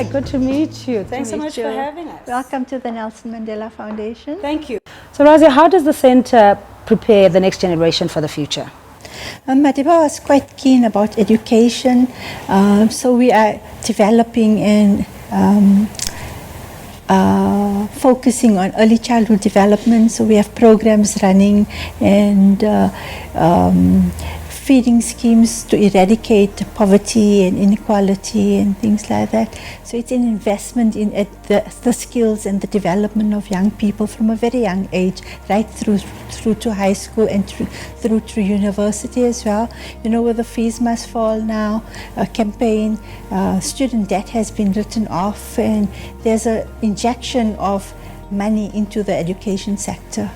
Hi, good to meet you. Thanks so much for having us. Welcome to the Nelson Mandela Foundation. Thank you. So, Razia, how does the center prepare the next generation for the future? Madiba was quite keen about education, so we are developing and focusing on early childhood development. So we have programs running and feeding schemes to eradicate poverty and inequality and things like that. So it's an investment in the skills and the development of young people from a very young age, right through to high school and through to university as well. You know, with the Fees Must Fall Now campaign, student debt has been written off, and there's an injection of money into the education sector.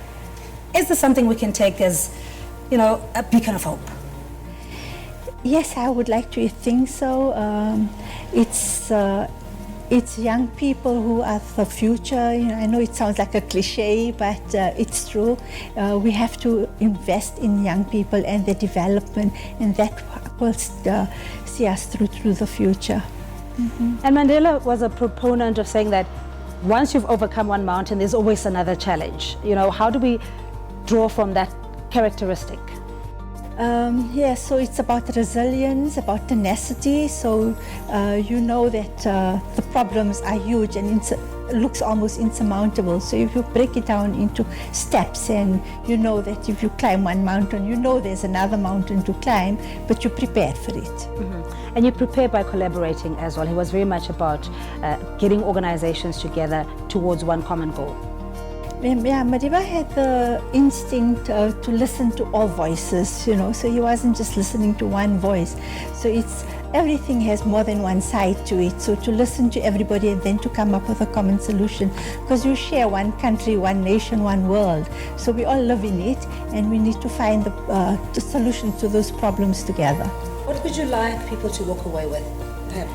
Is this something we can take as, a beacon of hope? Yes, I would like to think so. It's young people who are the future. I know it sounds like a cliche, but it's true. We have to invest in young people and their development, and that will see us through the future. Mm-hmm. And Mandela was a proponent of saying that once you've overcome one mountain, there's always another challenge. How do we draw from that characteristic? Yes, so it's about resilience, about tenacity. So you know that the problems are huge and looks almost insurmountable. So if you break it down into steps, and you know that if you climb one mountain, you know there's another mountain to climb, but you're prepared for it. Mm-hmm. And you prepare by collaborating as well. He was very much about getting organizations together towards one common goal. Yeah, Madiba had the instinct to listen to all voices, so he wasn't just listening to one voice. So everything has more than one side to it. So to listen to everybody and then to come up with a common solution, because you share one country, one nation, one world. So we all live in it, and we need to find the solution to those problems together. What would you like people to walk away with,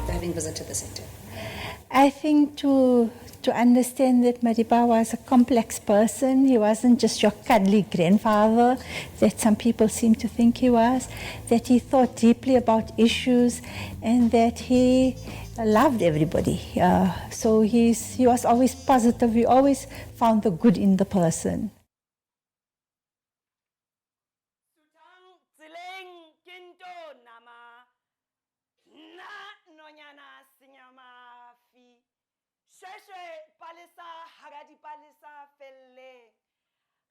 having visited the center? I think to understand that Madiba was a complex person. He wasn't just your cuddly grandfather that some people seem to think he was, that he thought deeply about issues, and that he loved everybody. So he was always positive. He always found the good in the person. Sheshe palisa haradi palisa felle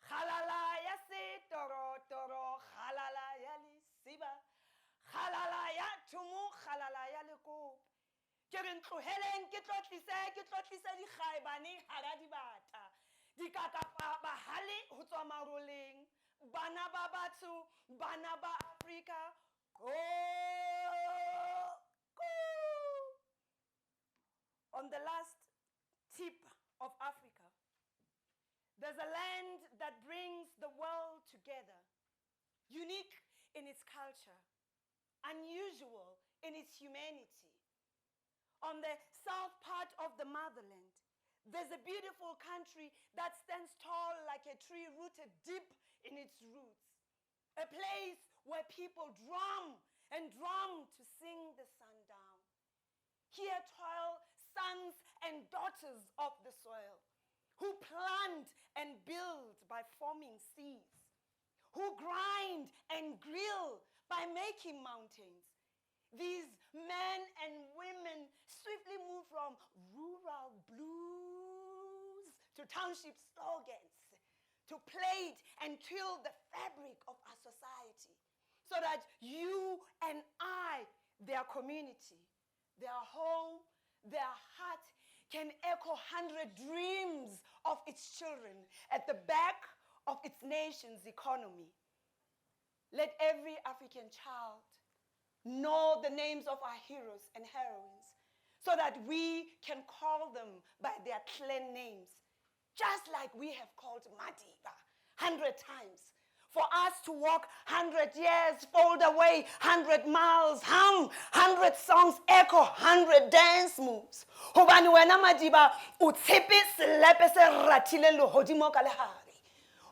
halala ya se toro toro halala ya li siba halala ya tumu halala ya le ko ke re ntloheleng ke tlotlise di khaibane haradi bata di kakapa ba hali ho tswa maroleng bana ba batho bana ba Africa go on the last tip of Africa, there's a land that brings the world together, unique in its culture, unusual in its humanity. On the south part of the motherland, there's a beautiful country that stands tall like a tree rooted deep in its roots, a place where people drum and drum to sing the sun down. Here toil sons and daughters of the soil, who plant and build by forming seas, who grind and grill by making mountains. These men and women swiftly move from rural blues to township slogans, to plait and twill the fabric of our society, so that you and I, their community, their home, their heart can echo 100 dreams of its children at the back of its nation's economy. Let every African child know the names of our heroes and heroines, so that we can call them by their clan names, just like we have called Madiba 100 times. For us to walk 100 years, fold away 100 miles, hum 100 songs, echo 100 dance moves. Hobani wena Madiba, utshepe selepe se ratile lehodimo ka lehare.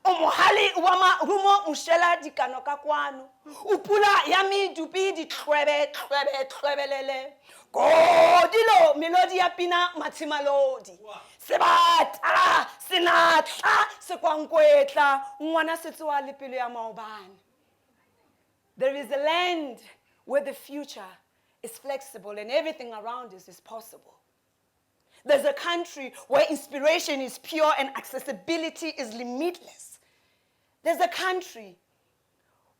Omohali wama rumo ushela di kanoka kwanu. Upula yami dupi di trebelele. Godilo melodi ya pina matimalodi. Sebata sinata sekwankwetla ngwana setsoa le pelo ya maobane. There is a land where the future is flexible and everything around us is possible. There's a country where inspiration is pure and accessibility is limitless. There's a country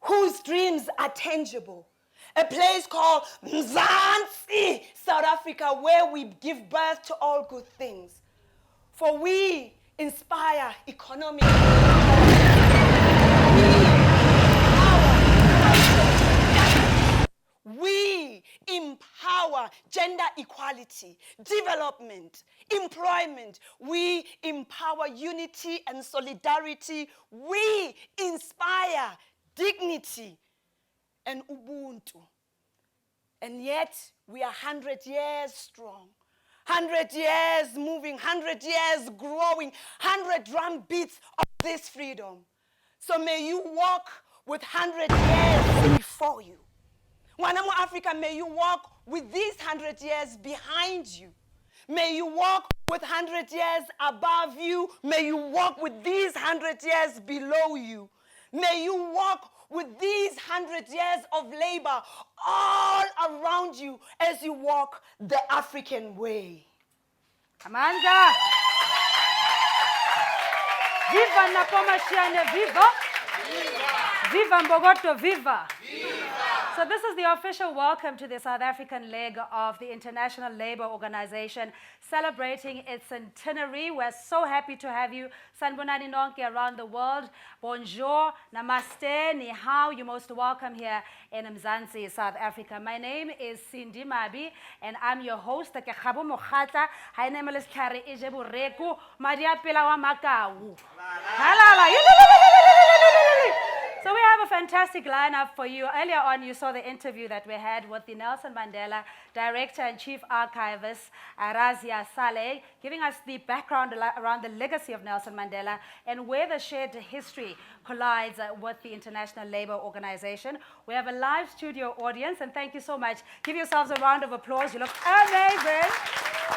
whose dreams are tangible. A place called Mzansi, South Africa, where we give birth to all good things. For we inspire economic we empower gender equality, development, employment. We empower unity and solidarity. We inspire dignity and ubuntu. And yet, we are 100 years strong, 100 years moving, 100 years growing, 100 drum beats of this freedom. So may you walk with 100 years before you. Wanamo Africa, may you walk with these 100 years behind you. May you walk with 100 years above you. May you walk with these 100 years below you. May you walk with these 100 years of labor all around you as you walk the African way. Amanda! Viva Napomashiane, viva! Viva Mbogoto, viva! So this is the official welcome to the South African leg of the International Labour Organization celebrating its centenary. We're so happy to have you, Sanbonani Nonke, around the world. Bonjour, namaste, ni hao. You're most welcome here in Mzansi, South Africa. My name is Cindy Mabi, and I'm your host. So we have a fantastic lineup for you. Earlier on, you saw the interview that we had with the Nelson Mandela Director and Chief Archivist, Razia Saleh, giving us the background around the legacy of Nelson Mandela and where the shared history collides with the International Labour Organization. We have a live studio audience, and thank you so much. Give yourselves a round of applause. You look amazing.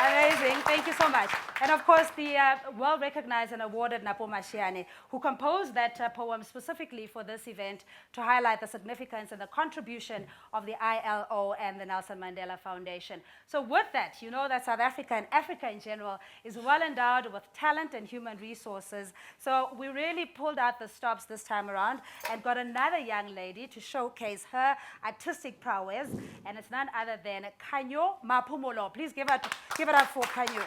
Amazing. Thank you so much. And of course, the well-recognized and awarded Napo Mashiane, who composed that poem specifically for this event to highlight the significance and the contribution of the ILO and the Nelson Mandela Foundation. So with that, you know that South Africa and Africa in general is well endowed with talent and human resources. So we really pulled out the stops this time around and got another young lady to showcase her artistic prowess. And it's none other than Khanyo Maphumulo. Please give it up for Khanyo.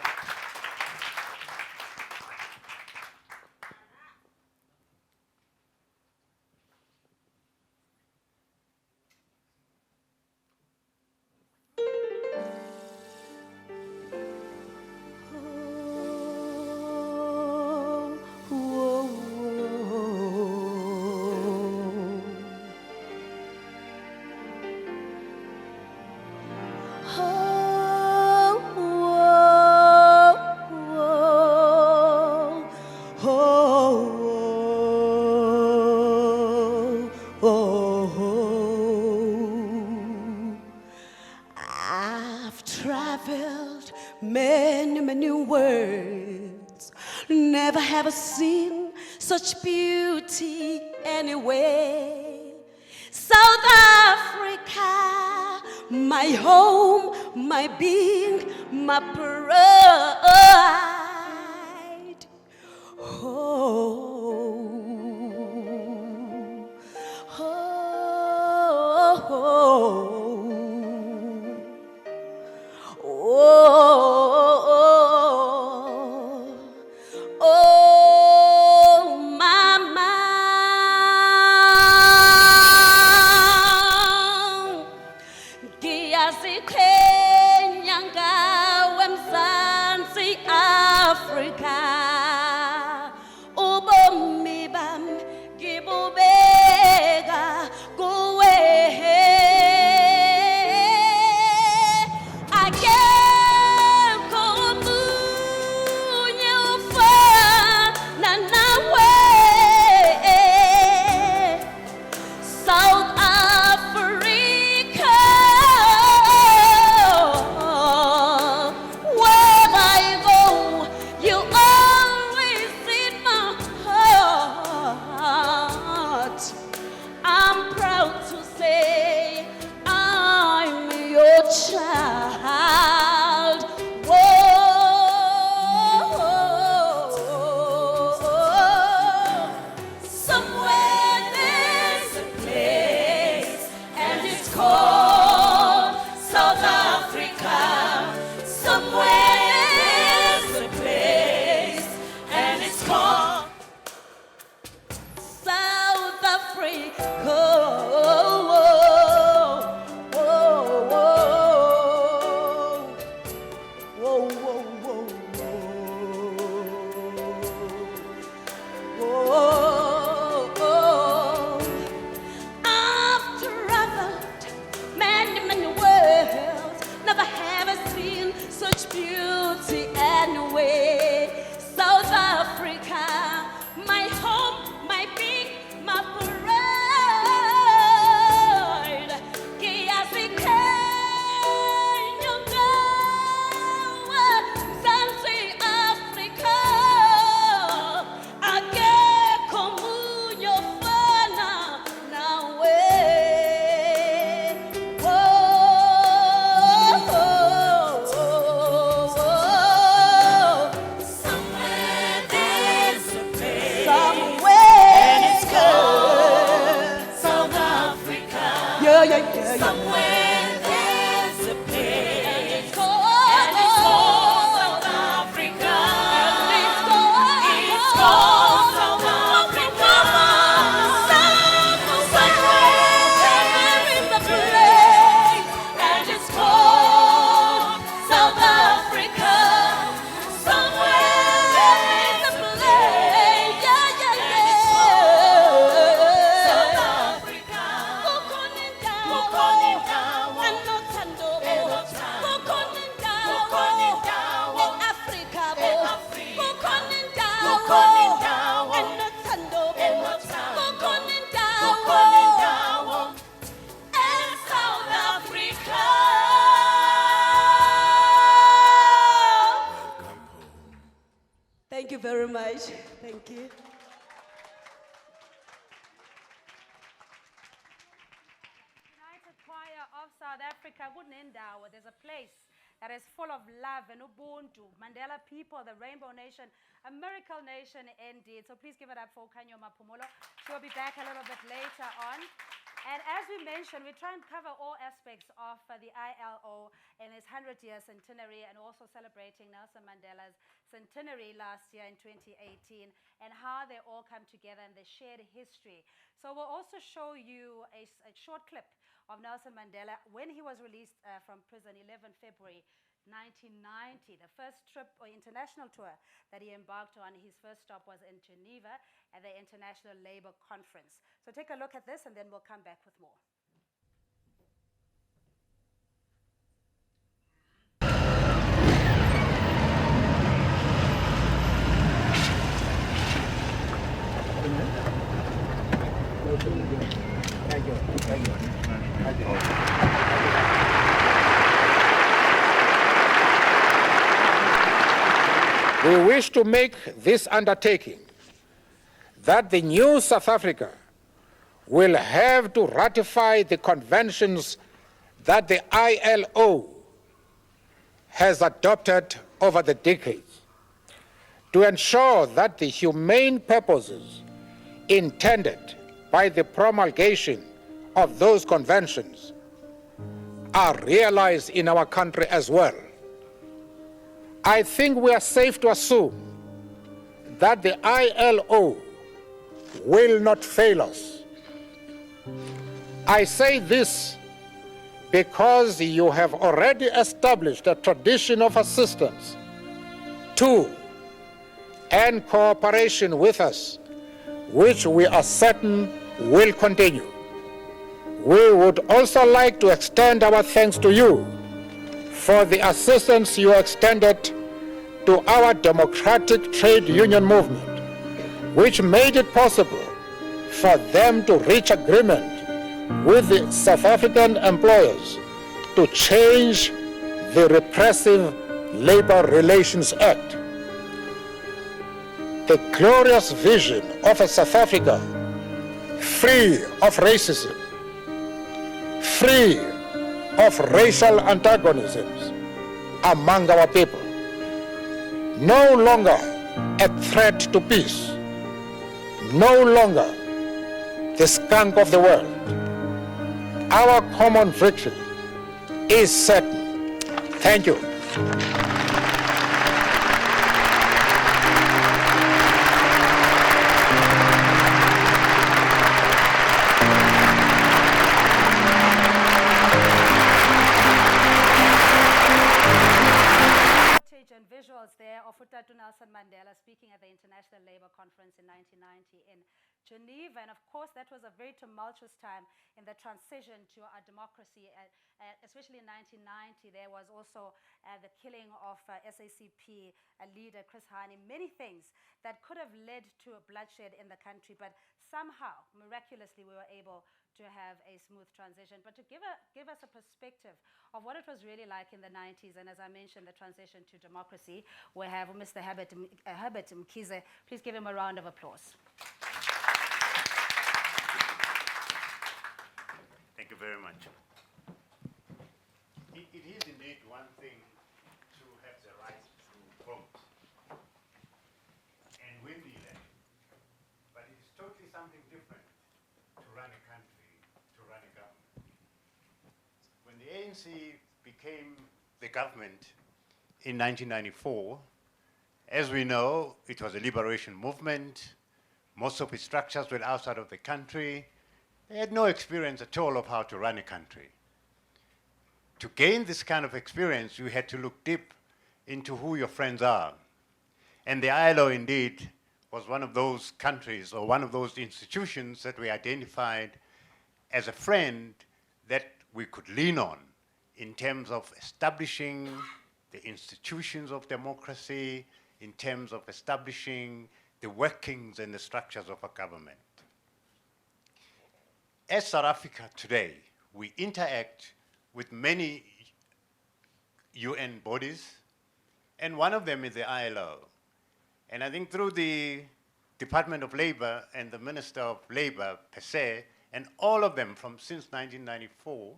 I've traveled many worlds, never have I seen such beauty anywhere. South Africa, my home, my being, my pride. Mzansi Somewhere there's a place, and it's called South Africa. It's called South Africa. Somewhere there is a place, and it's called South Africa. Somewhere there is a place, yeah, yeah, yeah. South Africa. Thank you very much. Thank you. United Choir of South Africa, Kunendawo. There's a place that is full of love and Ubuntu. Mandela people, the Rainbow Nation, a miracle nation indeed. So please give it up for Kanyo Mapumulo. She'll be back a little bit later on. And as we mentioned, we try and cover all aspects of the ILO in its 100-year centenary, and also celebrating Nelson Mandela's centenary last year in 2018, and how they all come together and they shared history. So we'll also show you a short clip of Nelson Mandela when he was released from prison 11 February 1990, the first trip or international tour that he embarked on. His first stop was in Geneva at the International Labour Conference. So take a look at this and then we'll come back with more. We wish to make this undertaking that the new South Africa will have to ratify the conventions that the ILO has adopted over the decades to ensure that the humane purposes intended by the promulgation of those conventions are realized in our country as well. I think we are safe to assume that the ILO will not fail us. I say this because you have already established a tradition of assistance to and cooperation with us, which we are certain will continue. We would also like to extend our thanks to you for the assistance you extended to our democratic trade union movement, which made it possible for them to reach agreement with the South African employers to change the repressive Labor Relations Act. The glorious vision of a South Africa free of racism, free of racial antagonisms among our people, no longer a threat to peace, no longer the skunk of the world. Our common victory is certain. Thank you. And visuals there of Utatu Nelson Mandela speaking at the International Labour Conference in 1990 in Geneva. And of course, that was a very tumultuous time in the transition to our democracy, especially in 1990. There was also the killing of SACP leader Chris Hani, many things that could have led to a bloodshed in the country, but somehow, miraculously, we were able to have a smooth transition. But to give us a perspective of what it was really like in the 90s, and as I mentioned, the transition to democracy, we have Mr. Herbert Mkhize. Please give him a round of applause. Thank you very much. It is indeed one thing to have the right to vote and win the election, but it's totally something different to run a country, to run a government. ANC became the government in 1994, as we know, it was a liberation movement. Most of its structures were outside of the country. They had no experience at all of how to run a country. To gain this kind of experience, you had to look deep into who your friends are. And the ILO indeed was one of those countries or one of those institutions that we identified as a friend that we could lean on in terms of establishing the institutions of democracy, in terms of establishing the workings and the structures of a government. As South Africa today, we interact with many UN bodies, and one of them is the ILO. And I think through the Department of Labor and the Minister of Labor per se, and all of them from since 1994,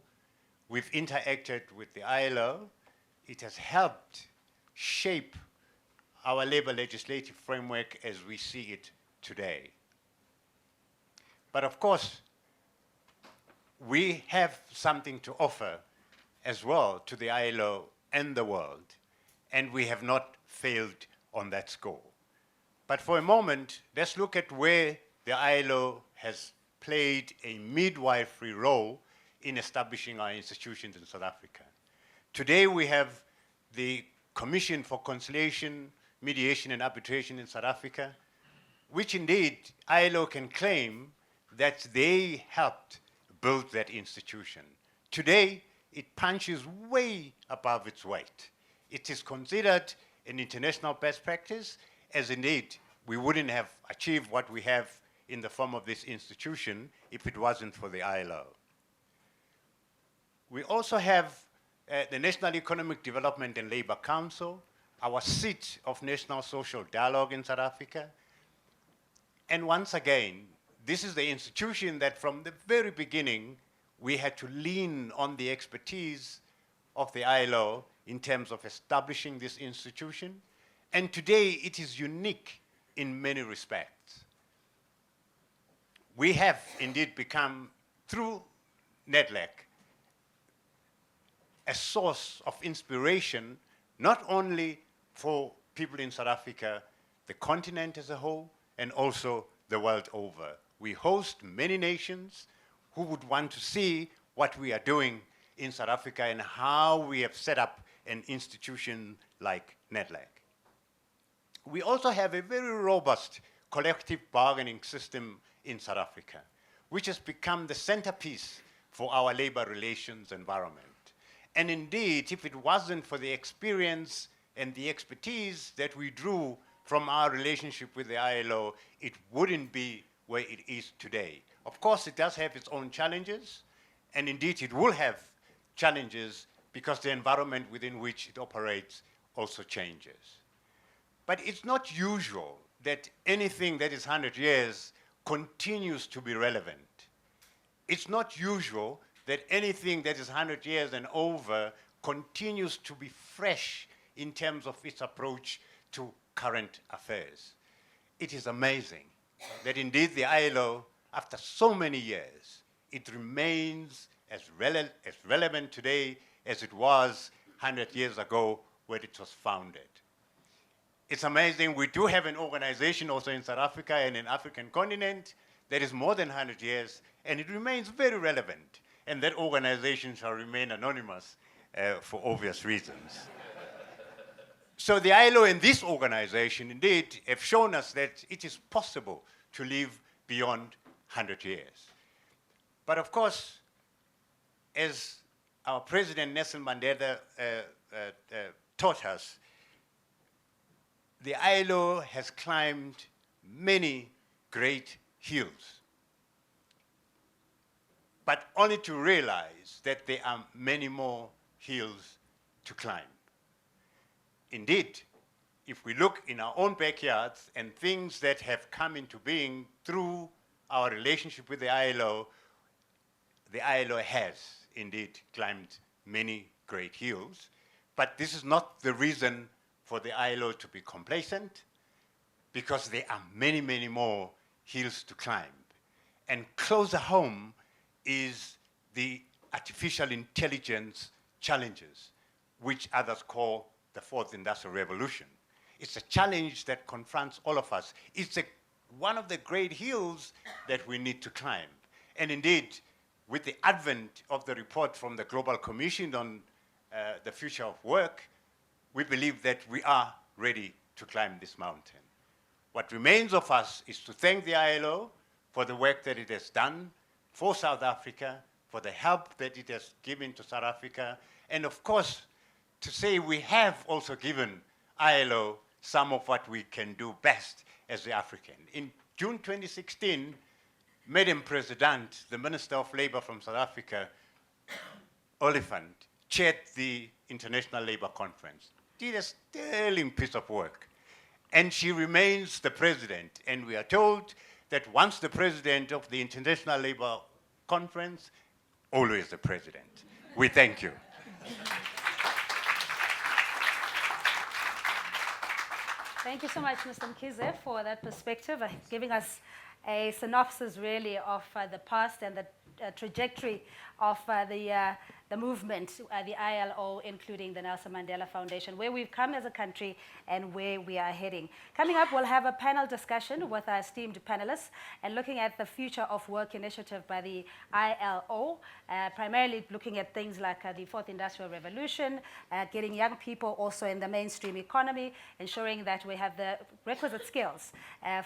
we've interacted with the ILO. It has helped shape our labor legislative framework as we see it today. But of course, we have something to offer as well to the ILO and the world, and we have not failed on that score. But for a moment, let's look at where the ILO has played a midwifery role in establishing our institutions in South Africa. Today we have the Commission for Conciliation, Mediation and Arbitration in South Africa, which indeed ILO can claim that they helped build that institution. Today, it punches way above its weight. It is considered an international best practice, as indeed we wouldn't have achieved what we have in the form of this institution if it wasn't for the ILO. We also have the National Economic Development and Labour Council, our seat of national social dialogue in South Africa. And once again, this is the institution that from the very beginning, we had to lean on the expertise of the ILO in terms of establishing this institution. And today, it is unique in many respects. We have indeed become, through NEDLAC, a source of inspiration, not only for people in South Africa, the continent as a whole, and also the world over. We host many nations who would want to see what we are doing in South Africa and how we have set up an institution like NEDLAC. We also have a very robust collective bargaining system in South Africa, which has become the centerpiece for our labor relations environment. And indeed, if it wasn't for the experience and the expertise that we drew from our relationship with the ILO, it wouldn't be where it is today. Of course, it does have its own challenges, and indeed it will have challenges because the environment within which it operates also changes. But it's not usual that anything that is 100 years continues to be relevant. It's not usual that anything that is 100 years and over continues to be fresh in terms of its approach to current affairs. It is amazing that indeed the ILO, after so many years, it remains as relevant today as it was 100 years ago when it was founded. It's amazing, we do have an organization also in South Africa and in African continent that is more than 100 years, and it remains very relevant. And that organization shall remain anonymous for obvious reasons. So the ILO and this organization indeed have shown us that it is possible to live beyond 100 years. But of course, as our President Nelson Mandela taught us, the ILO has climbed many great hills, but only to realize that there are many more hills to climb. Indeed, if we look in our own backyards and things that have come into being through our relationship with the ILO has indeed climbed many great hills, but this is not the reason for the ILO to be complacent, because there are many, many more hills to climb. And closer home is the artificial intelligence challenges, which others call the fourth industrial revolution. It's a challenge that confronts all of us. It's one of the great hills that we need to climb. And indeed, with the advent of the report from the Global Commission on the Future of Work, we believe that we are ready to climb this mountain. What remains of us is to thank the ILO for the work that it has done for South Africa, for the help that it has given to South Africa, and of course, to say we have also given ILO some of what we can do best as the African. In June 2016, Madam President, the Minister of Labour from South Africa, Oliphant, chaired the International Labour Conference. Did a sterling piece of work. And she remains the president. And we are told that once the president of the International Labour Conference, always the president. We thank you. Thank you so much, Mr. Mkhize, for that perspective, giving us a synopsis really of the past and the trajectory of the movement, the ILO, including the Nelson Mandela Foundation, where we've come as a country and where we are heading. Coming up, we'll have a panel discussion with our esteemed panelists and looking at the Future of Work initiative by the ILO, primarily looking at things like the fourth industrial revolution, getting young people also in the mainstream economy, ensuring that we have the requisite skills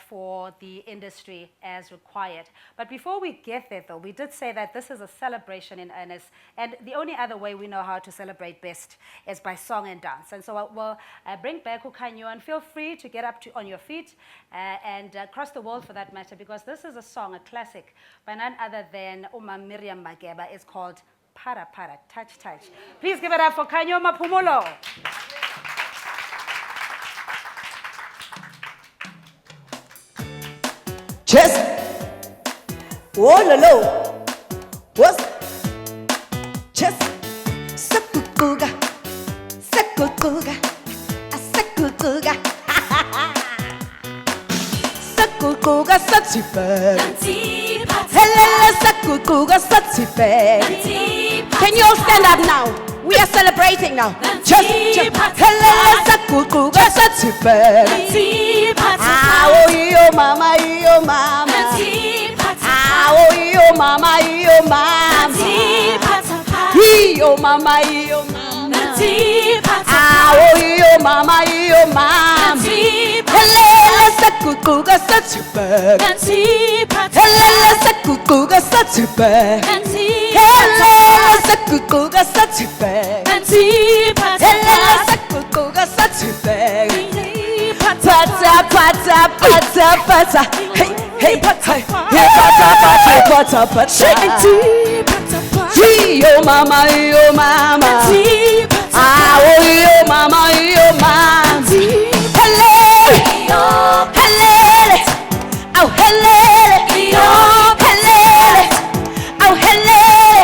for the industry as required. But before we get there, though, we did say that this is a celebration in earnest, and the only other way we know how to celebrate best is by song and dance. And so we'll bring back Ukhanyo, and feel free to get up on your feet and across the world for that matter, because this is a song, a classic, by none other than Uma Miriam Makeba. It's called Para Para, Touch Touch. Please give it up for Khanyo Maphumulo. Chest. Whoa, lo, lo. What's chest? Sakukuga. Sakukuga. Sakukuga. Sakukuga satsipe. Helele sakukuga satsipe. Can you all stand up now? We are celebrating now. Just helele sakukuga satsipe. Ah, oh, yo mama, yo mama. Ah, oh, yo mama, yo mama. Yo mama, yo mama. Ah, oh, yo mama, yo mama. Helele sakukuga satsipe. Helele sakukuga satsipe. Helele sakukuga satsipe. Helele sakukuga satsipe. Pata, pata, pata, pata. Hey, hey, pata. Hey, pata, pata, pata, pata. Yo mama, yo mama. Ah, oh, yo mama, yo mama. Helele, helele. Oh, helele, helele. Oh, helele,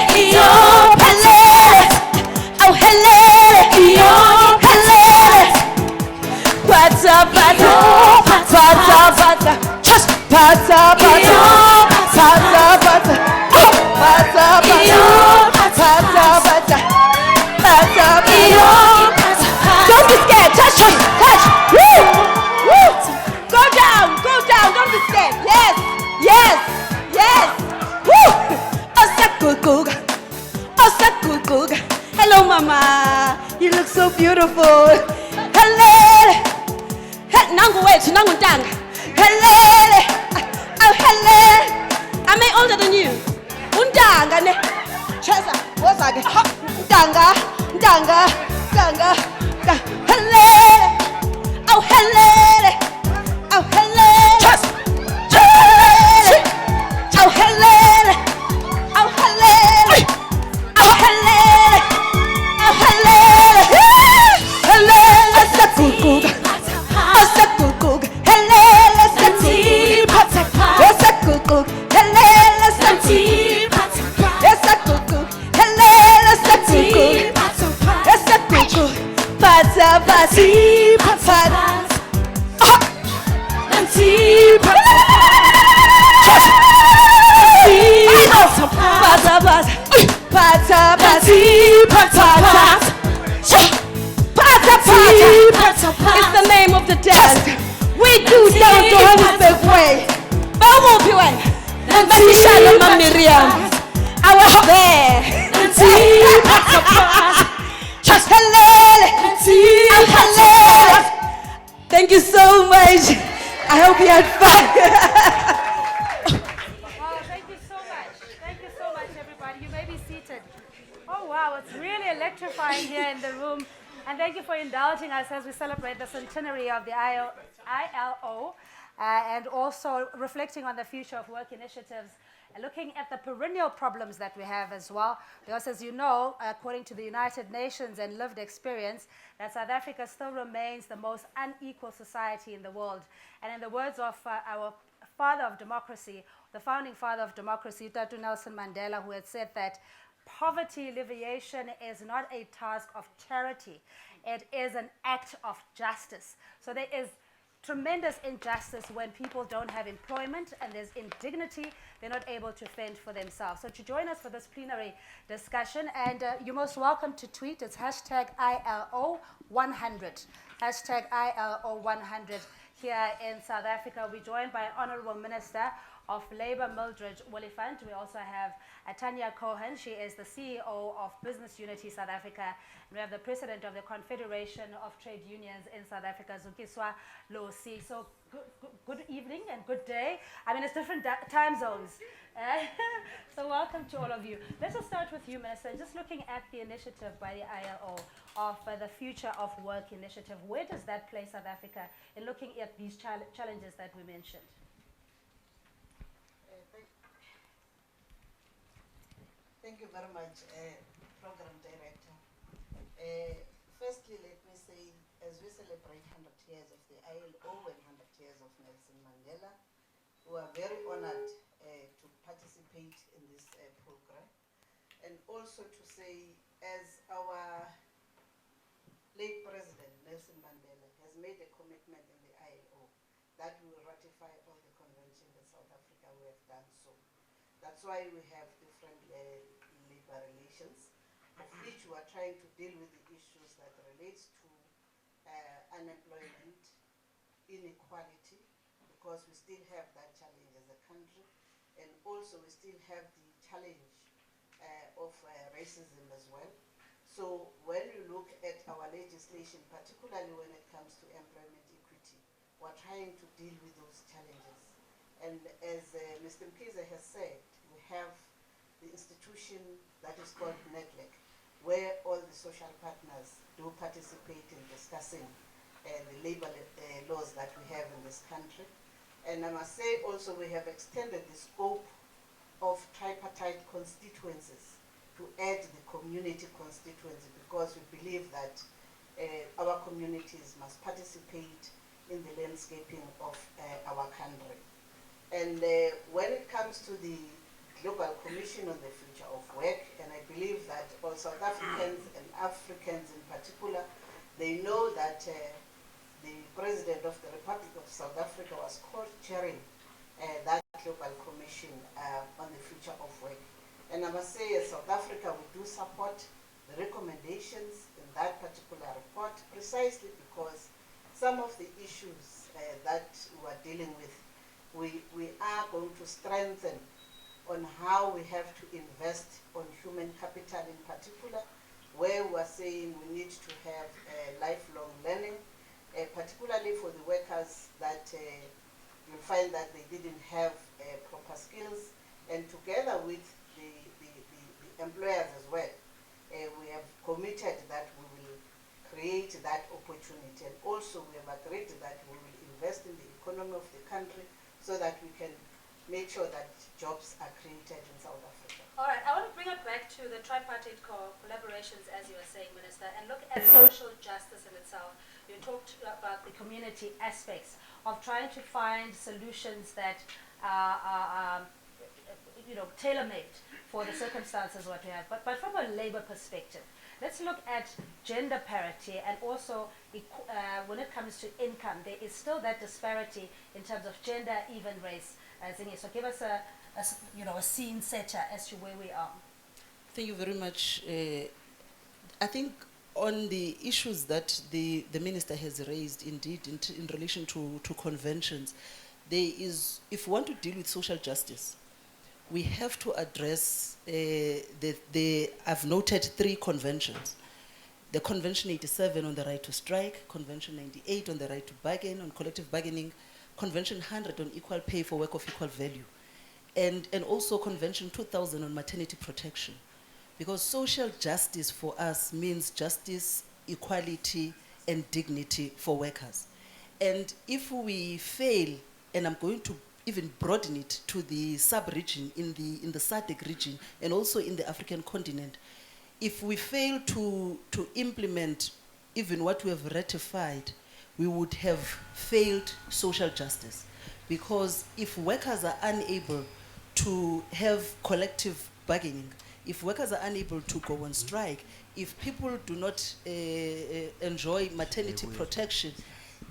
helele. Oh, helele, helele. Pata, pata, pata, pata. Just pata, pata, pata, pata. Pata, pata, pata, pata. Pata, pata. Don't be scared. Touch, touch. Woo, woo. Go down, don't be scared. Yes, yes, yes. Woo. Osakukuga, osakukuga. Hello, mama. You look so beautiful. Hello. Nangu wetu, nangu ntanga. Helele. Oh, helele. Am I older than you? Undanga ne. Chesa, what's that? Ntanga, ntanga, ntanga. Helele. Oh, helele. Oh, helele. Chesa. Helele. Oh, helele. Oh, helele. Oh, helele. Oh, helele. Helele. Sakukuga. Osakukuga, helele santi patapa. Osakukuga, helele santi patapa. Osakukuga, helele santi patapa. Osakukuga, pata pati patapa. Santi patapa. Pata pata. Pata pata it's the name of the dance. We do down to Johannesburg way. Bawuphi wena? Ngasishaya Miriam. I was there. Thank you so much. I hope you had fun. Wow, thank you so much. Thank you so much, everybody. You may be seated. Oh, wow, it's really electrifying here in the room. And thank you for indulging us as we celebrate the centenary of the ILO and also reflecting on the future of work initiatives and looking at the perennial problems that we have as well. Because as you know, according to the United Nations and lived experience, that South Africa still remains the most unequal society in the world. And in the words of our father of democracy, the founding father of democracy, Dr. Nelson Mandela, who had said that poverty alleviation is not a task of charity, it is an act of justice. So there is tremendous injustice when people don't have employment and there's indignity, they're not able to fend for themselves. So to join us for this plenary discussion, and you're most welcome to tweet, it's hashtag ILO100, hashtag ILO100 here in South Africa. We're joined by Honorable Minister of Labour, Mildred Willifant. We also have Tanya Cohen. She is the CEO of Business Unity South Africa. And we have the President of the Confederation of Trade Unions in South Africa, Zukiswa Losi. So good evening and good day. I mean, it's different time zones. So welcome to all of you. Let's just start with you, Minister. Just looking at the initiative by the ILO of the Future of Work initiative, where does that place South Africa in looking at these challenges that we mentioned? Thank you very much, Program Director. Firstly, let me say, as we celebrate 100 years of the ILO and 100 years of Nelson Mandela, we are very honored to participate in this program. And also to say, as our late President, Nelson Mandela, has made a commitment in the ILO that we will ratify all the conventions in South Africa, we have done so. That's why we have different labor relations, of which we are trying to deal with the issues that relates to unemployment, inequality, because we still have that challenge as a country, and also we still have the challenge of racism as well. So when you look at our legislation, particularly when it comes to employment equity, we're trying to deal with those challenges. And as Mr. Mkiza has said, we have the institution that is called NEDLEC, where all the social partners do participate in discussing the labor laws that we have in this country. And I must say also we have extended the scope of tripartite constituencies to add the community constituency, because we believe that our communities must participate in the landscaping of our country. And when it comes to the Global Commission on the Future of Work, and I believe that all South Africans and Africans in particular, they know that the President of the Republic of South Africa was co-chairing that Global Commission on the Future of Work. And I must say, as South Africa, we do support the recommendations in that particular report, precisely because some of the issues that we are dealing with, we are going to strengthen on how we have to invest on human capital in particular, where we are saying we need to have lifelong learning, particularly for the workers that you'll find that they didn't have proper skills, and together with the employers as well, we have committed that we will create that opportunity, and also we have agreed that we will invest in the economy of the country so that we can make sure that jobs are created in South Africa. All right, I want to bring it back to the tripartite collaborations, as you were saying, Minister, and look at social justice in itself. You talked about the community aspects of trying to find solutions that are tailor-made for the circumstances what we have. But from a labor perspective, let's look at gender parity, and also when it comes to income, there is still that disparity in terms of gender, even race. So give us a scene setter as to where we are. Thank you very much. I think on the issues that the minister has raised, indeed, in relation to conventions, there is, if we want to deal with social justice, we have to address I've noted 3 conventions. The Convention 87 on the right to strike, Convention 98 on the right to bargain, on collective bargaining, Convention 100 on equal pay for work of equal value, and also Convention 2000 on maternity protection. Because social justice for us means justice, equality, and dignity for workers. And if we fail, and I'm going to even broaden it to the sub-region, in the SADC region, and also in the African continent, if we fail to implement even what we have ratified, we would have failed social justice. Because if workers are unable to have collective bargaining, if workers are unable to go on strike, if people do not enjoy maternity protection,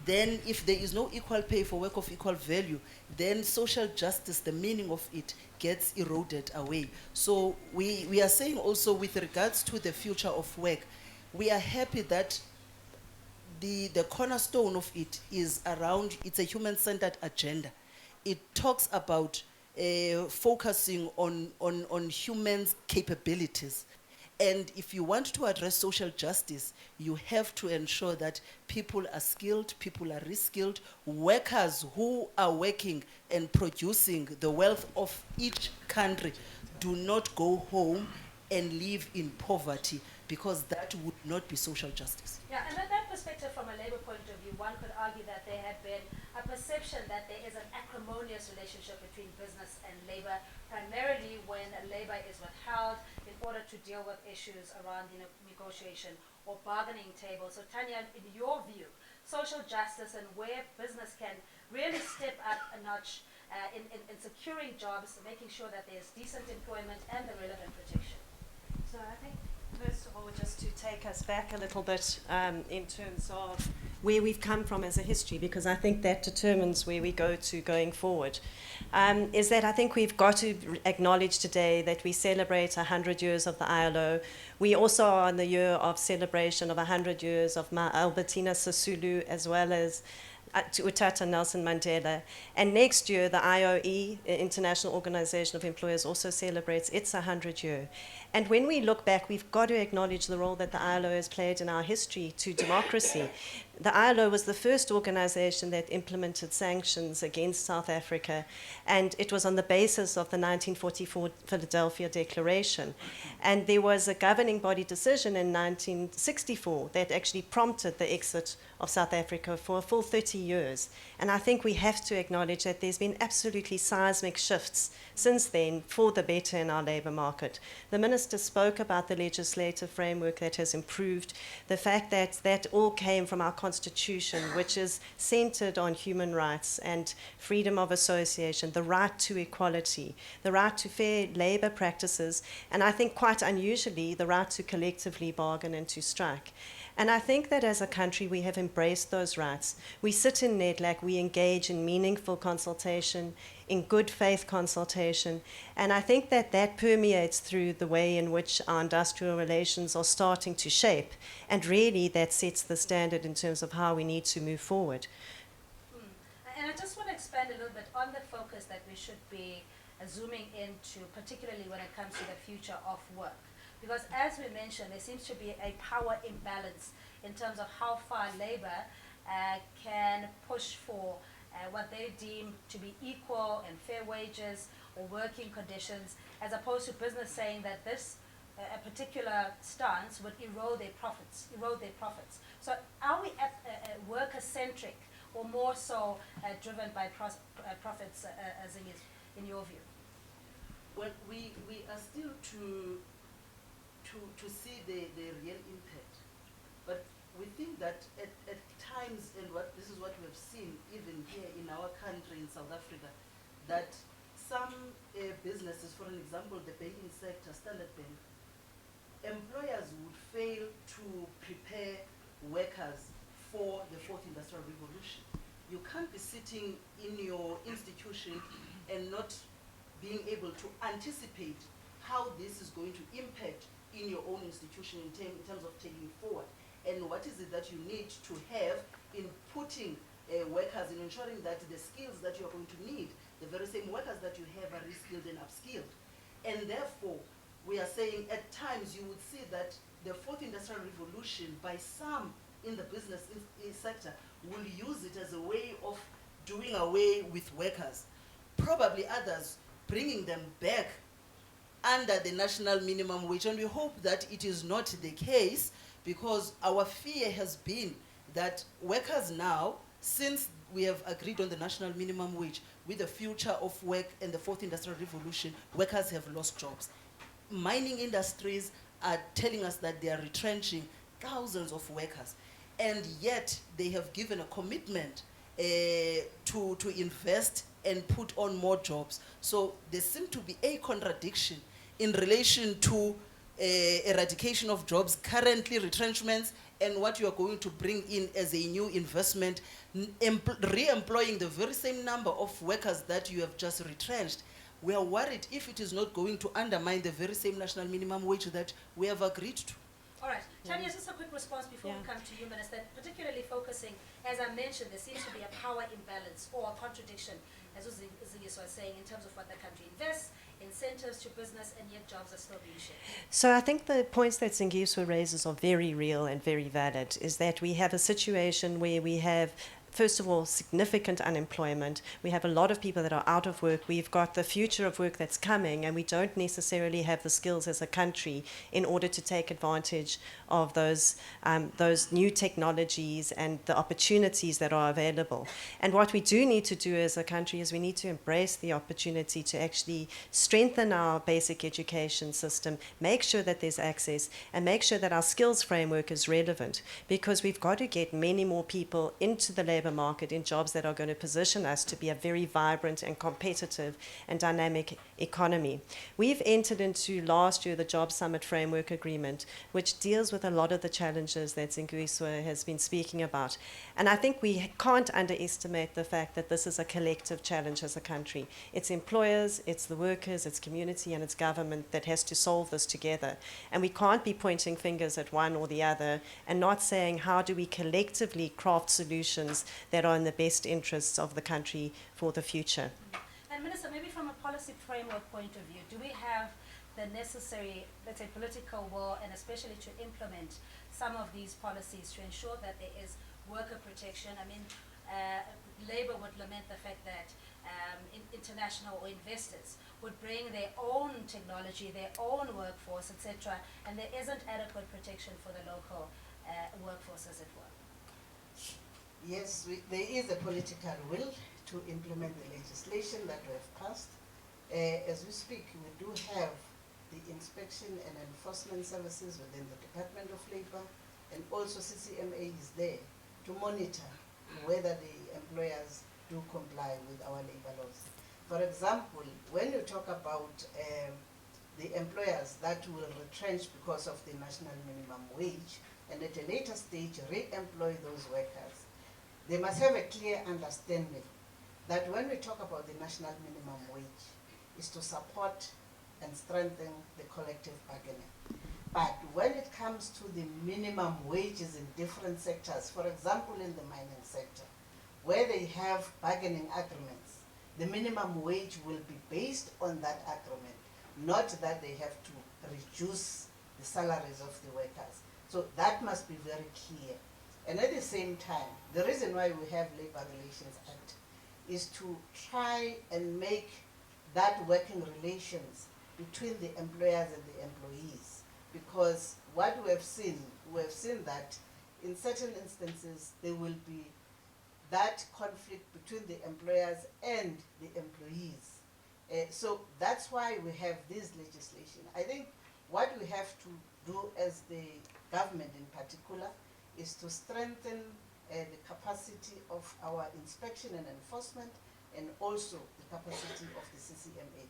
then if there is no equal pay for work of equal value, then social justice, the meaning of it, gets eroded away. So we are saying also, with regards to the future of work, we are happy that the cornerstone of it is around, it's a human-centered agenda. It talks about focusing on humans' capabilities. And if you want to address social justice, you have to ensure that people are skilled, people are reskilled, workers who are working and producing the wealth of each country do not go home and live in poverty, because that would not be social justice. Yeah, and at that perspective, from a labor point of view, one could argue that there had been a perception that there is an acrimonious relationship between business and labor, primarily when labor is withheld in order to deal with issues around negotiation or bargaining table. So Tanya, in your view, social justice and where business can really step up a notch in securing jobs, making sure that there's decent employment and the relevant protection. So I think, first of all, just to take us back a little bit in terms of where we've come from as a history, because I think that determines where we go to going forward, is that I think we've got to acknowledge today that we celebrate 100 years of the ILO. We also are in the year of celebration of 100 years of Albertina Sisulu, as well as Utata Nelson Mandela. And next year, the IOE, International Organization of Employers, also celebrates its 100th year. And when we look back, we've got to acknowledge the role that the ILO has played in our history to democracy. The ILO was the first organization that implemented sanctions against South Africa, and it was on the basis of the 1944 Philadelphia Declaration. And there was a governing body decision in 1964 that actually prompted the exit of South Africa for a full 30 years. And I think we have to acknowledge that there's been absolutely seismic shifts since then for the better in our labor market. The minister spoke about the legislative framework that has improved, the fact that that all came from our Constitution, which is centered on human rights and freedom of association, the right to equality, the right to fair labor practices, and I think quite unusually, the right to collectively bargain and to strike. And I think that as a country, we have embraced those rights. We sit in NEDLAC, we engage in meaningful consultation, in good faith consultation, and I think that that permeates through the way in which our industrial relations are starting to shape, and really that sets the standard in terms of how we need to move forward. And I just want to expand a little bit on the focus that we should be zooming into, particularly when it comes to the future of work. Because as we mentioned, there seems to be a power imbalance in terms of how far labor can push for what they deem to be equal and fair wages or working conditions, as opposed to business saying that this a particular stance would erode their profits. So are we worker-centric or more so driven by profits, as in your view? Well, we are still to see the real impact. But we think that at times, and this is what we have seen even here in our country, in South Africa, that some businesses, for an example, the banking sector, Standard Bank, employers would fail to prepare workers for the fourth industrial revolution. You can't be sitting in your institution and not being able to anticipate how this is going to impact in your own institution in terms of taking forward. And what is it that you need to have in putting workers, in ensuring that the skills that you're going to need, the very same workers that you have are reskilled and upskilled. And therefore, we are saying at times you would see that the fourth industrial revolution by some in the business sector will use it as a way of doing away with workers. Probably others bringing them back under the national minimum wage. And we hope that it is not the case, because our fear has been that workers now, since we have agreed on the national minimum wage, with the future of work and the fourth industrial revolution, workers have lost jobs. Mining industries are telling us that they are retrenching thousands of workers, and yet they have given a commitment to invest and put on more jobs. So there seems to be a contradiction in relation to eradication of jobs, currently retrenchments, and what you are going to bring in as a new investment, re-employing the very same number of workers that you have just retrenched. We are worried if it is not going to undermine the very same national minimum wage that we have agreed to. All right. Tanya, just a quick response before we come to you, Minister, particularly focusing, as I mentioned, there seems to be a power imbalance or a contradiction, as Zingiso was saying, in terms of what the country invests, incentives to business, and yet jobs are still being shared. So I think the points that Zingiso raises are very real and very valid, is that we have a situation where we have, first of all, significant unemployment. We have a lot of people that are out of work. We've got the future of work that's coming, and we don't necessarily have the skills as a country in order to take advantage of those new technologies and the opportunities that are available. And what we do need to do as a country is we need to embrace the opportunity to actually strengthen our basic education system, make sure that there's access, and make sure that our skills framework is relevant, because we've got to get many more people into the labor market in jobs that are going to position us to be a very vibrant and competitive and dynamic economy. We've entered into last year the Job Summit Framework Agreement, which deals with a lot of the challenges that Zingiswa has been speaking about. And I think we can't underestimate the fact that this is a collective challenge as a country. It's employers, it's the workers, it's community, and it's government that has to solve this together. And we can't be pointing fingers at one or the other and not saying how do we collectively craft solutions that are in the best interests of the country for the future. And Minister, maybe from a policy framework point of view, do we have the necessary, let's say, political will, and especially to implement some of these policies to ensure that there is worker protection? I mean, Labour would lament the fact that international or investors would bring their own technology, their own workforce, etc., and there isn't adequate protection for the local workforce, as it were. Yes, there is a political will to implement the legislation that we have passed. As we speak, we do have the inspection and enforcement services within the Department of Labour, and also CCMA is there to monitor whether the employers do comply with our labour laws. For example, when you talk about the employers that will retrench because of the national minimum wage, and at a later stage re-employ those workers, they must have a clear understanding that when we talk about the national minimum wage, is to support and strengthen the collective bargaining. But when it comes to the minimum wages in different sectors, for example in the mining sector, where they have bargaining agreements, the minimum wage will be based on that agreement, not that they have to reduce the salaries of the workers. So that must be very clear. And at the same time, the reason why we have Labour Relations Act is to try and make that working relations between the employers and the employees. Because what we have seen that in certain instances there will be that conflict between the employers and the employees. So that's why we have this legislation. I think what we have to do as the government in particular is to strengthen the capacity of our inspection and enforcement, and also the capacity of the CCMA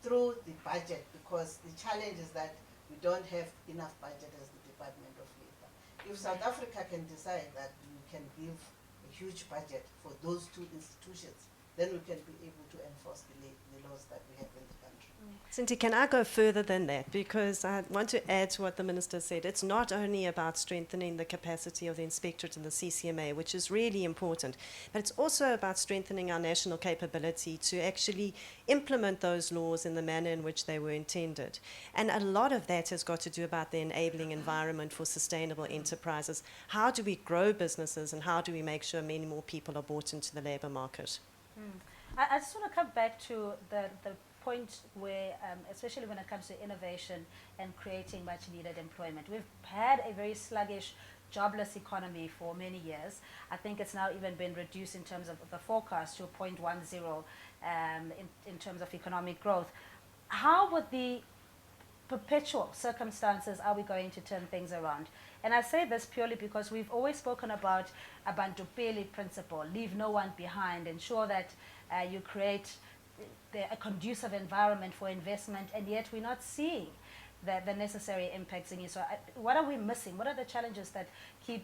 through the budget, because the challenge is that we don't have enough budget as the Department of Labour. If South Africa can decide that we can give a huge budget for those two institutions, then we can be able to enforce the laws that we have in the country. Cindy, can I go further than that? Because I want to add to what the Minister said. It's not only about strengthening the capacity of the Inspectorate and the CCMA, which is really important, but it's also about strengthening our national capability to actually implement those laws in the manner in which they were intended. And a lot of that has got to do about the enabling environment for sustainable enterprises. How do we grow businesses, and how do we make sure many more people are brought into the labour market? I just want to come back to the point where, especially when it comes to innovation and creating much needed employment. We've had a very sluggish, jobless economy for many years. I think it's now even been reduced in terms of the forecast to 0.10 in terms of economic growth. How would the perpetual circumstances are we going to turn things around? And I say this purely because we've always spoken about a Bantu Pele principle, leave no one behind, ensure that you create a conducive environment for investment, and yet we're not seeing the necessary impacts in it. So what are we missing? What are the challenges that keep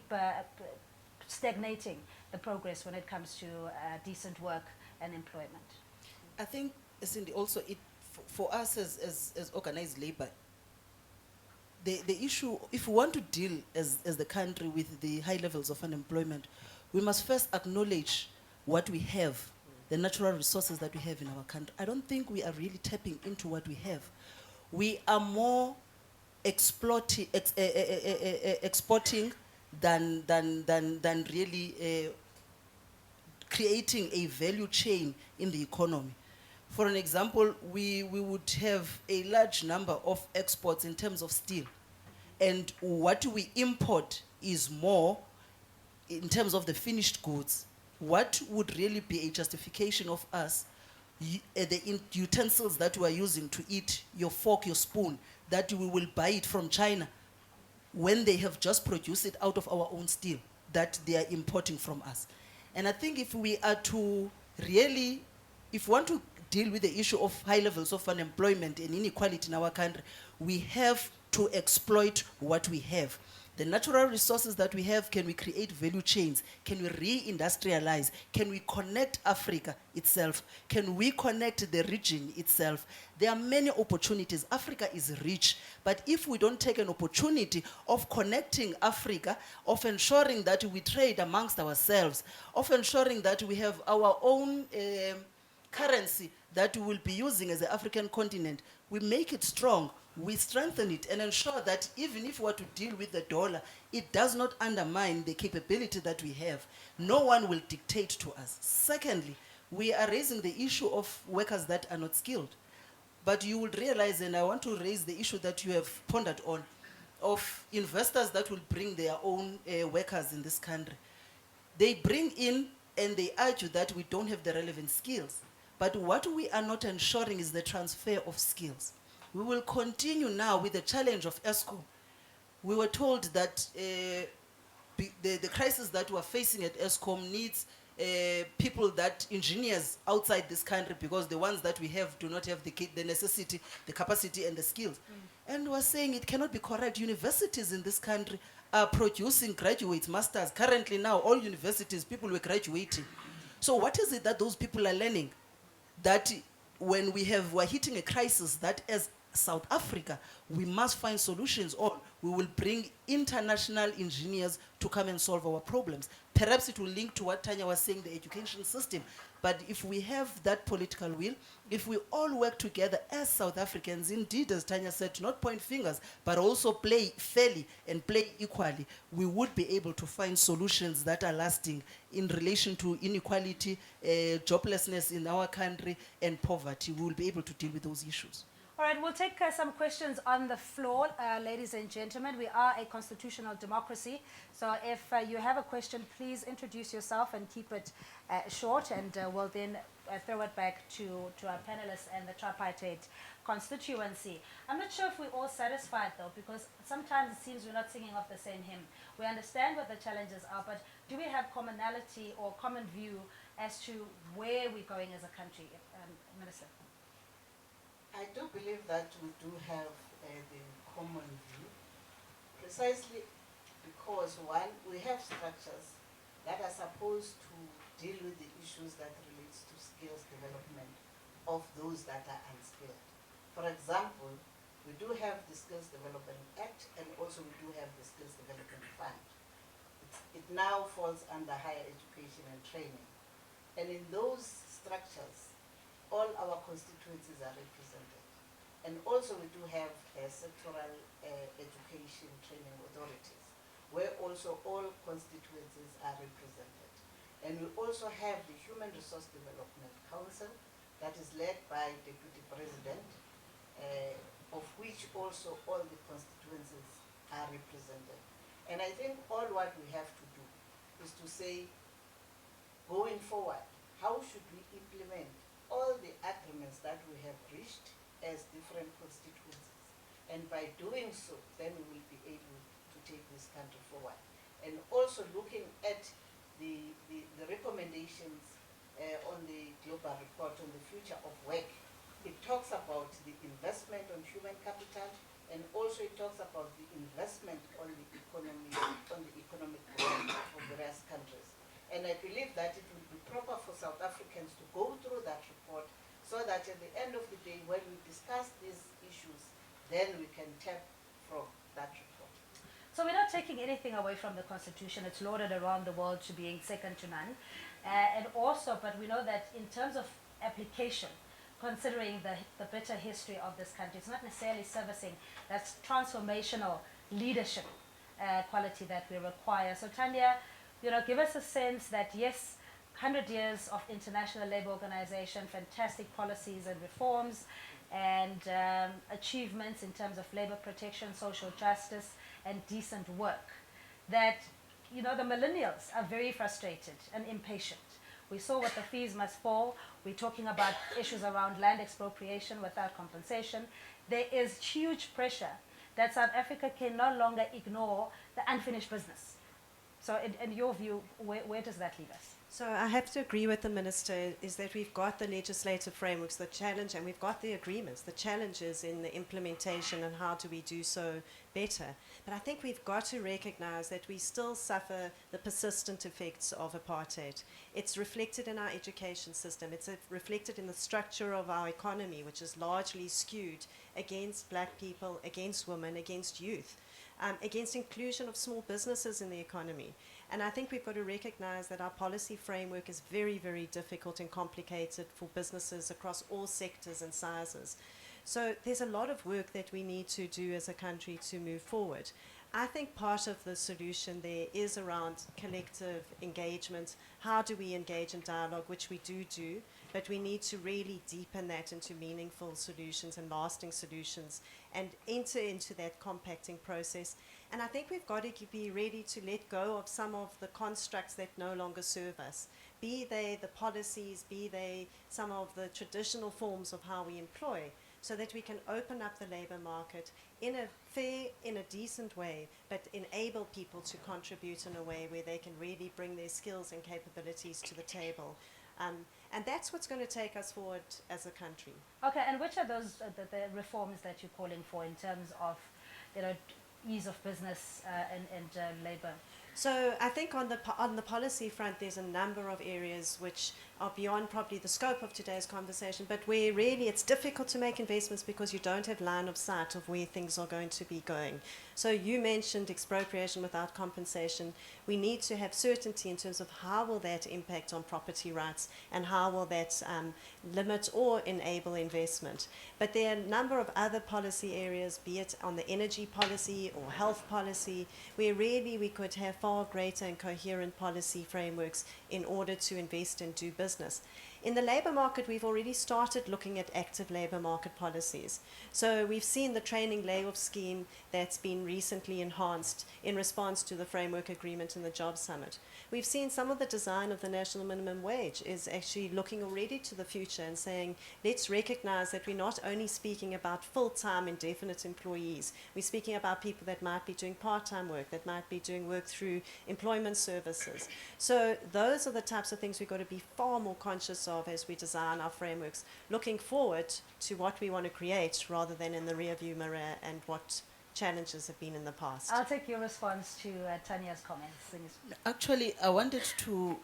stagnating the progress when it comes to decent work and employment? I think, Cindy, also for us as organized labor, the issue, if we want to deal as the country with the high levels of unemployment, we must first acknowledge what we have, the natural resources that we have in our country. I don't think we are really tapping into what we have. We are more exporting than really creating a value chain in the economy. For an example, we would have a large number of exports in terms of steel, and what we import is more in terms of the finished goods. What would really be a justification of us, the utensils that we are using to eat, your fork, your spoon, that we will buy it from China when they have just produced it out of our own steel that they are importing from us? And I think if we are to really, if we want to deal with the issue of high levels of unemployment and inequality in our country, we have to exploit what we have. The natural resources that we have, can we create value chains? Can we re-industrialize? Can we connect Africa itself? Can we connect the region itself? There are many opportunities. Africa is rich, but if we don't take an opportunity of connecting Africa, of ensuring that we trade amongst ourselves, of ensuring that we have our own currency that we will be using as the African continent, we make it strong, we strengthen it, and ensure that even if we were to deal with the dollar, it does not undermine the capability that we have. No one will dictate to us. Secondly, we are raising the issue of workers that are not skilled. But you will realize, and I want to raise the issue that you have pondered on, of investors that will bring their own workers in this country. They bring in and they argue that we don't have the relevant skills. But what we are not ensuring is the transfer of skills. We will continue now with the challenge of ESCOM. We were told that the crisis that we're facing at ESCOM needs people, that engineers outside this country, because the ones that we have do not have the necessity, the capacity, and the skills. And we're saying it cannot be correct. Universities in this country are producing graduates, masters. Currently now, all universities, people were graduating. So what is it that those people are learning? That when we're hitting a crisis, that as South Africa, we must find solutions, or we will bring international engineers to come and solve our problems. Perhaps it will link to what Tanya was saying, the education system. But if we have that political will, if we all work together as South Africans, indeed, as Tanya said, to not point fingers, but also play fairly and play equally, we would be able to find solutions that are lasting in relation to inequality, joblessness in our country, and poverty. We will be able to deal with those issues. All right, we'll take some questions on the floor, ladies and gentlemen. We are a constitutional democracy, so if you have a question, please introduce yourself and keep it short, and we'll then throw it back to our panelists and the tripartite constituency. I'm not sure if we're all satisfied, though, because sometimes it seems we're not singing off the same hymn. We understand what the challenges are, but do we have commonality or common view as to where we're going as a country? Minister. I do believe that we do have the common view, precisely because, one, we have structures that are supposed to deal with the issues that relates to skills development of those that are unskilled. For example, we do have the Skills Development Act, and also we do have the Skills Development Fund. It now falls under higher education and training. And in those structures, all our constituencies are represented. And also we do have sectoral education training authorities, where also all constituencies are represented. And we also have the Human Resource Development Council that is led by Deputy President, of which also all the constituencies are represented. And I think all what we have to do is to say, going forward, how should we implement all the agreements that we have reached as different constituencies? And by doing so, then we will be able to take this country forward. And also looking at the recommendations on the global report on the future of work. It talks about the investment on human capital, and also it talks about the investment on the economic growth of various countries. And I believe that it would be proper for South Africans to go through that report, so that at the end of the day, when we discuss these issues, then we can tap from that report. So we're not taking anything away from the Constitution. It's lauded around the world to being second to none. And also, but we know that in terms of application, considering the bitter history of this country, it's not necessarily servicing that transformational leadership quality that we require. So Tanya, give us a sense that yes, 100 years of International Labour Organization, fantastic policies and reforms, and achievements in terms of labor protection, social justice, and decent work, that the millennials are very frustrated and impatient. We saw what the fees must fall. We're talking about issues around land expropriation without compensation. There is huge pressure that South Africa can no longer ignore the unfinished business. So in your view, where does that leave us? So I have to agree with the Minister, is that we've got the legislative frameworks, the challenge, and we've got the agreements, the challenges in the implementation and how do we do so better. But I think we've got to recognize that we still suffer the persistent effects of apartheid. It's reflected in our education system. It's reflected in the structure of our economy, which is largely skewed against black people, against women, against youth, against inclusion of small businesses in the economy. And I think we've got to recognize that our policy framework is very, very difficult and complicated for businesses across all sectors and sizes. So there's a lot of work that we need to do as a country to move forward. I think part of the solution there is around collective engagement. How do we engage in dialogue, which we do, but we need to really deepen that into meaningful solutions and lasting solutions and enter into that compacting process. And I think we've got to be ready to let go of some of the constructs that no longer serve us, be they the policies, be they some of the traditional forms of how we employ, so that we can open up the labor market in a fair, in a decent way, but enable people to contribute in a way where they can really bring their skills and capabilities to the table. And that's what's going to take us forward as a country. Okay, and which are those the reforms that you're calling for in terms of, ease of business and labor? So I think on the policy front, there's a number of areas which are beyond probably the scope of today's conversation, but where really it's difficult to make investments because you don't have line of sight of where things are going to be going. So you mentioned expropriation without compensation. We need to have certainty in terms of how will that impact on property rights and how will that limit or enable investment. But there are a number of other policy areas, be it on the energy policy or health policy, where really we could have far greater and coherent policy frameworks in order to invest and do business. In the labour market, we've already started looking at active labour market policies. So we've seen the training layoff scheme that's been recently enhanced in response to the framework agreement and the Jobs Summit. We've seen some of the design of the national minimum wage is actually looking already to the future and saying, let's recognise that we're not only speaking about full-time indefinite employees, we're speaking about people that might be doing part-time work, that might be doing work through employment services. So those are the types of things we've got to be far more conscious of as we design our frameworks, looking forward to what we want to create rather than in the rearview mirror and what challenges have been in the past. I'll take your response to Tanya's comments. Actually, I wanted to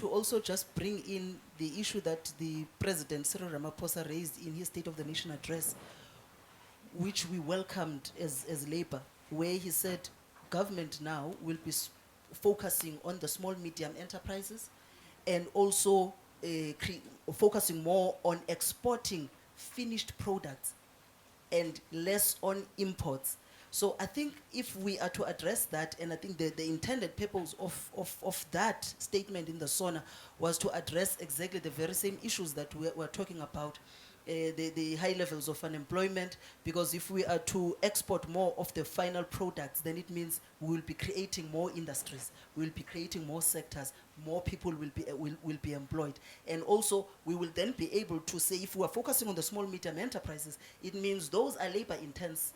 also just bring in the issue that the President, Cyril Ramaphosa, raised in his State of the Nation address, which we welcomed as Labour, where he said government now will be focusing on the small, medium enterprises and also focusing more on exporting finished products and less on imports. So I think if we are to address that, and I think the intended purpose of that statement in the SONA was to address exactly the very same issues that we're talking about, the high levels of unemployment, because if we are to export more of the final products, then it means we will be creating more industries, we will be creating more sectors, more people will be employed. And also, we will then be able to say, if we are focusing on the small, medium enterprises, it means those are labor-intense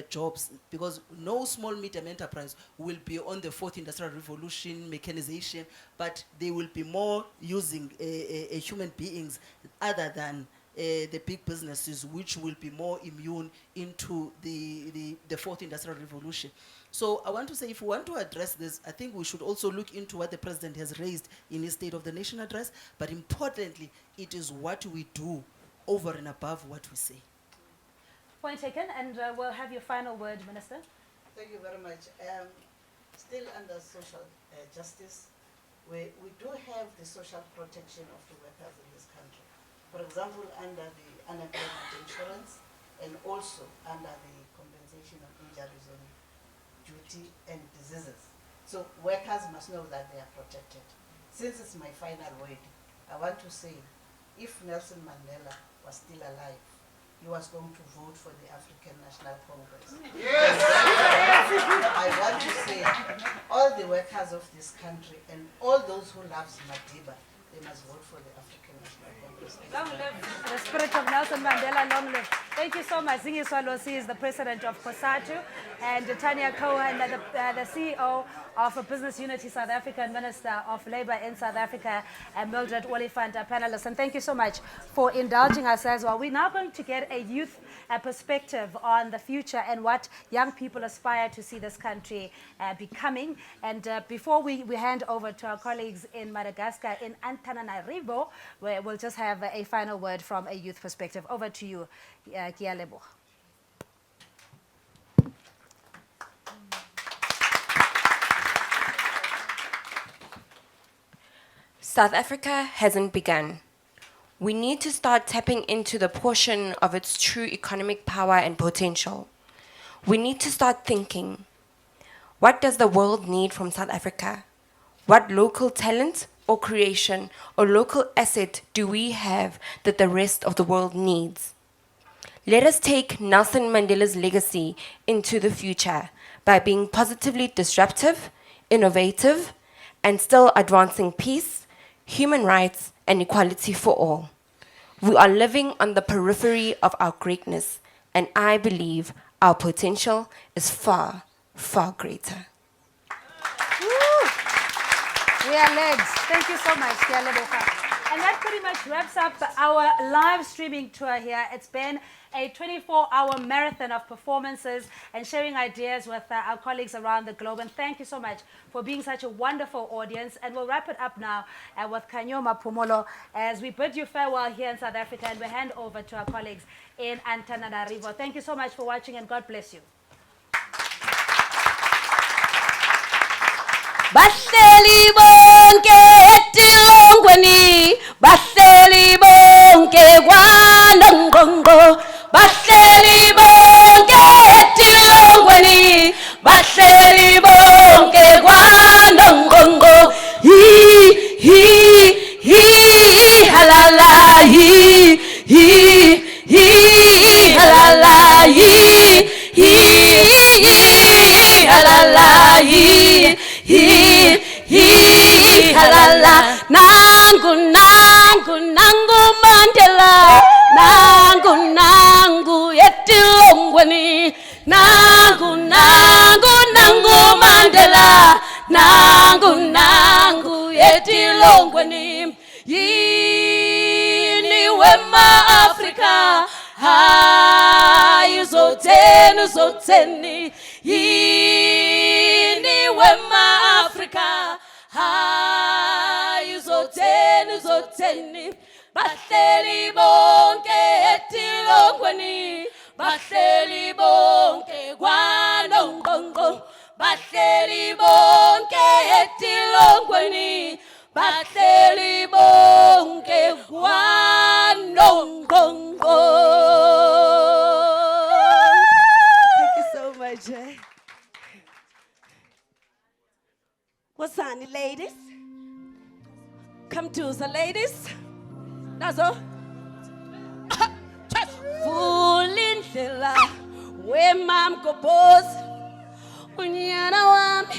jobs, because no small medium enterprise will be on the fourth industrial revolution, mechanization, but they will be more using human beings other than the big businesses, which will be more immune into the fourth industrial revolution. So I want to say, if we want to address this, I think we should also look into what the president has raised in his State of the Nation address, but importantly, it is what we do over and above what we say. Point taken, and we'll have your final word, Minister. Thank you very much. Still under social justice, we do have the social protection of the workers in this country. For example, under the unemployment insurance and also under the compensation of injuries on duty and diseases. So workers must know that they are protected. Since it's my final word, I want to say, if Nelson Mandela was still alive, he was going to vote for the African National Congress. Yes. I want to say, all the workers of this country and all those who love Madiba, they must vote for the African National Congress. Long live the spirit of Nelson Mandela, long live. Thank you so much. Zingiswa Losi is the president of COSATU, and Tanya Cohen, the CEO of Business Unity South Africa and Minister of Labour in South Africa, and Mildred Oliphant, panelists. And thank you so much for indulging us as well. We're now going to get a youth perspective on the future and what young people aspire to see this country becoming. And before we hand over to our colleagues in Madagascar, in Antananarivo, where we'll just have a final word from a youth perspective. Over to you, Kialebo. South Africa hasn't begun. We need to start tapping into the portion of its true economic power and potential. We need to start thinking, what does the world need from South Africa? What local talent or creation or local asset do we have that the rest of the world needs? Let us take Nelson Mandela's legacy into the future by being positively disruptive, innovative, and still advancing peace, human rights, and equality for all. We are living on the periphery of our greatness, and I believe our potential is far, far greater. We are legs. Thank you so much, and that pretty much wraps up our live streaming tour here. It's been a 24-hour marathon of performances and sharing ideas with our colleagues around the globe. And thank you so much for being such a wonderful audience. And we'll wrap it up now with Kanyoma Pumolo as we bid you farewell here in South Africa and we hand over to our colleagues in Antananarivo. Thank you so much for watching and God bless you. Bahleli bonke etilongweni, bahleli bonke kwanongqongqo, bahleli bonke etilongweni, bahleli bonke kwanongqongqo, halala, halala, halala, halala, nangu Mandela, nangu etilongweni, nangu Mandela, nangu etilongweni, yini wema Africa, uzoteni, yini wema Africa, uzoteni, bahleli bonke etilongweni, bahleli the ladies. Come to the ladies. Nazo. Fulindlela wemam Mgobhozi. Unyana wami.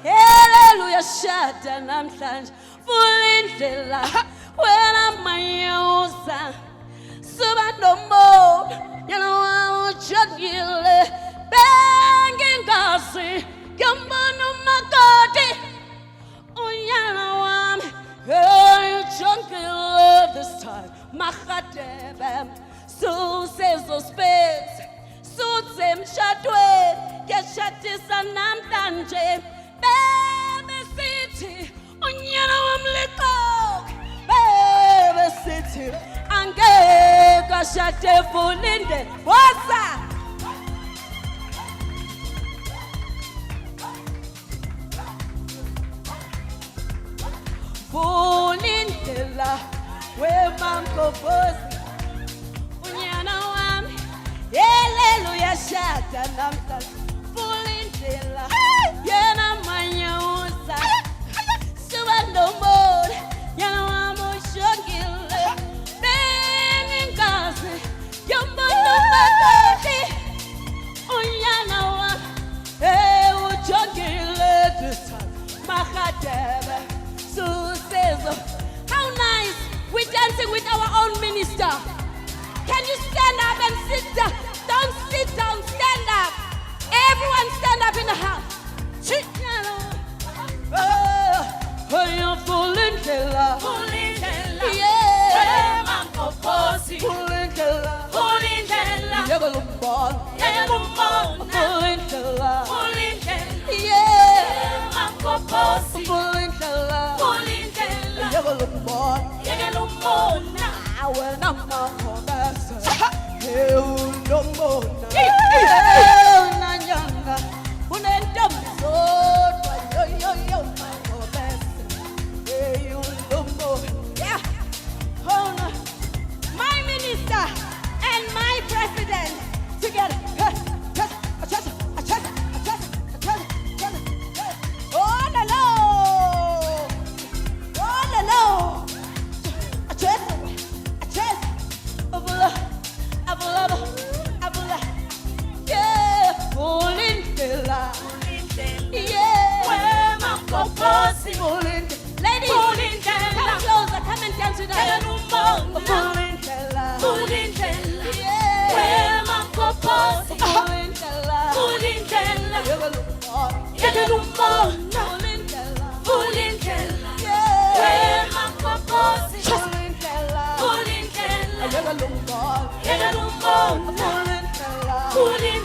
Hallelujah shada namhlanje. Fulindlela wena mayusa. Suba nombo. Yana wami ujogile. Bengingasi. Yambona makoti. Unyana wami. Hey, you junkie love this time. Makadebe. So says those spades. Suits him shadwe. Get shatisa namdanje. Baby city. Unyana wami liko. Baby city. Angeka shate fulinde. What's that? Fulindlela wemam Mgobhozi. Unyana wami. Hallelujah shada namhlanje. Fulindlela yena manyusa. Suba nombo. Yana wami ujogile. Bengingasi. Yambona makoti. Unyana wami. Hey, ujogile this time. Makadebe. How nice we're dancing with our own minister. Can you stand up and sit down? Don't sit down, stand up. Everyone stand up in the house. You're Fulindlela. Fulindlela. Yeah. Wemam Mgobhozi. Fulindlela. Fulindlela. Fulindlela. Fulindlela. Yeah. Wemam Mgobhozi. Fulindlela. Fulindlela. Yekela umbona. Wena Mgobhozi. Hey, unombona. Nanyanga. Unentombi zodwa. Yo, Mgobhozi. Hey, unombona. Yeah. Hold on. My minister and my president together. Oh, no. Yeah. Fulindlela. Yeah. Wemam Mgobhozi. Ladies, come closer. Come and dance with us. Fulindlela. Yeah. Wemam Mgobhozi. Fulindlela. Fulindlela. Fulindlela. Yeah. Wemam Mgobhozi. Fulindlela. Fulindlela. Fulindlela.